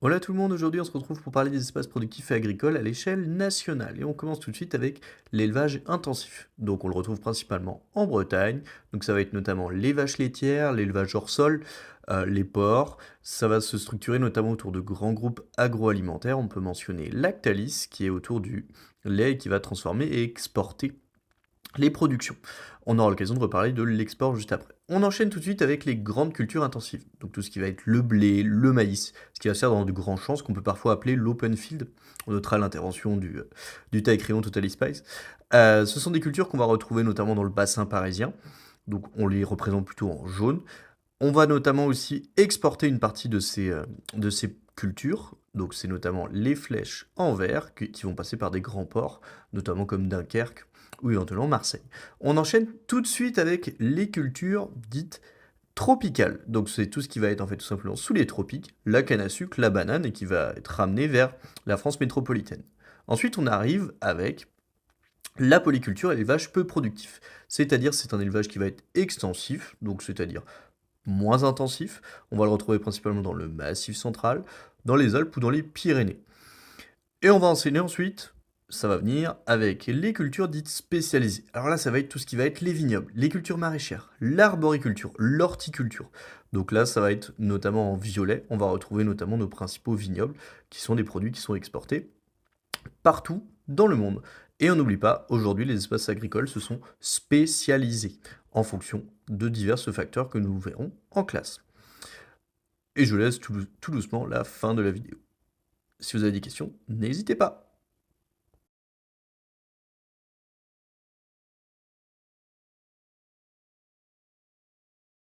Hola tout le monde, aujourd'hui on se retrouve pour parler des espaces productifs et agricoles à l'échelle nationale. Et on commence tout de suite avec l'élevage intensif. Donc on le retrouve principalement en Bretagne, donc ça va être notamment les vaches laitières, l'élevage hors sol, les porcs. Ça va se structurer notamment autour de grands groupes agroalimentaires. On peut mentionner Lactalis qui est autour du lait et qui va transformer et exporter les productions. On aura l'occasion de reparler de l'export juste après. On enchaîne tout de suite avec les grandes cultures intensives. Donc tout ce qui va être le blé, le maïs, ce qui va se faire dans de grands champs, ce qu'on peut parfois appeler l'open field. On notera l'intervention du taille crayon Totally Spice. Ce sont des cultures qu'on va retrouver notamment dans le bassin parisien. Donc on les représente plutôt en jaune. On va notamment aussi exporter une partie de ces cultures. Donc c'est notamment les flèches en vert qui vont passer par des grands ports, notamment comme Dunkerque ou éventuellement Marseille. On enchaîne tout de suite avec les cultures dites tropicales. Donc c'est tout ce qui va être en fait tout simplement sous les tropiques, la canne à sucre, la banane et qui va être ramené vers la France métropolitaine. Ensuite on arrive avec la polyculture et l'élevage peu productif. C'est-à-dire c'est un élevage qui va être extensif, donc c'est-à-dire moins intensif. On va le retrouver principalement dans le Massif central, dans les Alpes ou dans les Pyrénées. Et on va enseigner ensuite, ça va venir avec les cultures dites spécialisées. Alors là, ça va être tout ce qui va être les vignobles, les cultures maraîchères, l'arboriculture, l'horticulture. Donc là, ça va être notamment en violet. On va retrouver notamment nos principaux vignobles, qui sont des produits qui sont exportés partout dans le monde. Et on n'oublie pas, aujourd'hui, les espaces agricoles se sont spécialisés en fonction de divers facteurs que nous verrons en classe. Et je laisse tout doucement la fin de la vidéo. Si vous avez des questions, n'hésitez pas.